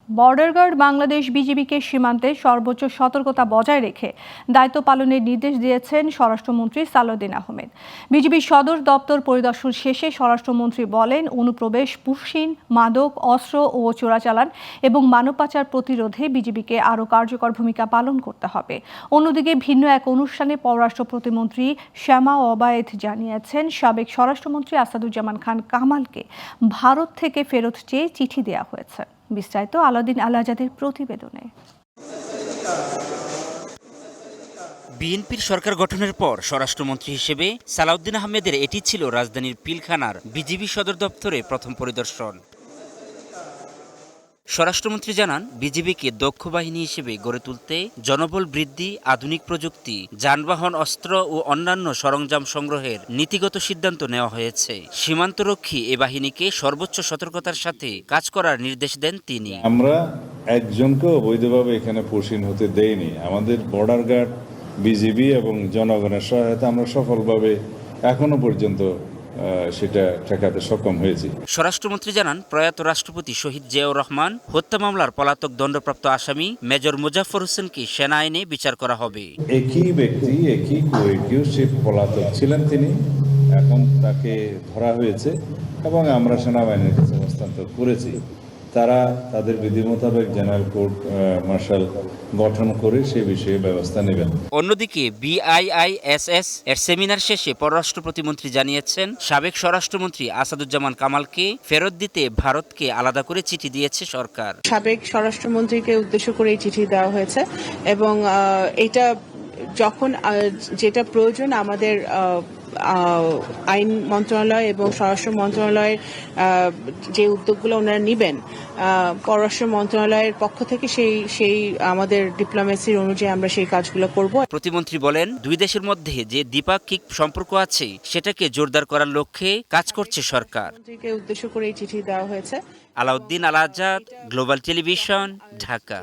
Border guard Bangladesh বিজিবিকে সীমান্তে সর্বোচ্চ সতর্কতা বজায় রেখে দায়িত্ব পালনের নির্দেশ দিয়েছেন স্বরাষ্ট্রমন্ত্রী সালাউদ্দিন আহমেদ। বিজিবির সদর দপ্তর পরিদর্শন শেষে স্বরাষ্ট্রমন্ত্রী বলেন, অনুপ্রবেশ, পুশিন, মাদক, অস্ত্র ও চোরাচালান এবং মানব পাচার প্রতিরোধে বিজিবিকে আরও কার্যকর ভূমিকা পালন করতে হবে। অন্যদিকে ভিন্ন এক অনুষ্ঠানে পররাষ্ট্র প্রতিমন্ত্রী শ্যামা ওবায়েদ জানিয়েছেন, সাবেক স্বরাষ্ট্রমন্ত্রী আসাদুজ্জামান খান কামালকে ভারত থেকে ফেরত চেয়ে চিঠি দেওয়া হয়েছে। বিস্তারিত আলাউদ্দিন আল আজাদের প্রতিবেদনে। বিএনপির সরকার গঠনের পর স্বরাষ্ট্রমন্ত্রী হিসেবে সালাউদ্দিন আহমেদের এটি ছিল রাজধানীর পিলখানার বিজিবি সদর দপ্তরে প্রথম পরিদর্শন। স্বরাষ্ট্রমন্ত্রী জানান, বিজিবিকে দক্ষ বাহিনী হিসেবে গড়ে তুলতে জনবল বৃদ্ধি, আধুনিক প্রযুক্তি, যানবাহন, অস্ত্র ও অন্যান্য সরঞ্জাম সংগ্রহের নীতিগত সিদ্ধান্ত নেওয়া হয়েছে। সীমান্তরক্ষী এ বাহিনীকে সর্বোচ্চ সতর্কতার সাথে কাজ করার নির্দেশ দেন তিনি। আমরা একজনকেও অবৈধভাবে এখানে পুশিন হতে দেইনি। আমাদের বর্ডার গার্ড, বিজিবি এবং জনগণের সহায়তা আমরা সফলভাবে এখনো পর্যন্ত সেটা ঠেকাতে সক্ষম হয়েছি। স্বরাষ্ট্রমন্ত্রী জানান, প্রয়াত রাষ্ট্রপতি শহীদ জিয়াউর রহমান হত্যা মামলার পলাতক দণ্ডপ্রাপ্ত আসামি মেজর মুজাফফর হোসেনকে সেনা আইনে বিচার করা হবে। একই ব্যক্তি, একই কেউ সে পলাতক ছিলেন, তিনি এখন তাকে ধরা হয়েছে এবং আমরা সেনাবাহিনীর কাছে হস্তান্তর করেছি। তারা তাদের বিধি মোতাবেক জেনারেল কোর্ট মার্শাল গঠন করে সে বিষয়ে ব্যবস্থা নেবেন। অন্যদিকে বিআইআইএসএস এর সেমিনার শেষে পররাষ্ট্র প্রতিমন্ত্রী জানিয়েছেন, সাবেক স্বরাষ্ট্রমন্ত্রী আসাদুজ্জামান কামালকে ফেরত দিতে ভারতকে আলাদা করে চিঠি দিয়েছে সরকার। সাবেক স্বরাষ্ট্রমন্ত্রীকে উদ্দেশ্য করে এই চিঠি দেওয়া হয়েছে এবং এটা যখন যেটা প্রয়োজন আমাদের আইন মন্ত্রণালয় এবং স্বরাষ্ট্র মন্ত্রণালয়ের যে উদ্যোগগুলো ওনারা নেবেন, পররাষ্ট্র মন্ত্রণালয়ের পক্ষ থেকে সেই আমাদের ডিপ্লোমেসির অনুযায়ী আমরা সেই কাজগুলো করব। প্রতিমন্ত্রী বলেন, দুই দেশের মধ্যে যে দ্বিপাক্ষিক সম্পর্ক আছে সেটাকে জোরদার করার লক্ষ্যে কাজ করছে সরকার। মন্ত্রীকে উদ্দেশ্য করে এই চিঠি দেওয়া হয়েছে। আলাউদ্দিন আল আজাদ, গ্লোবাল টেলিভিশন, ঢাকা।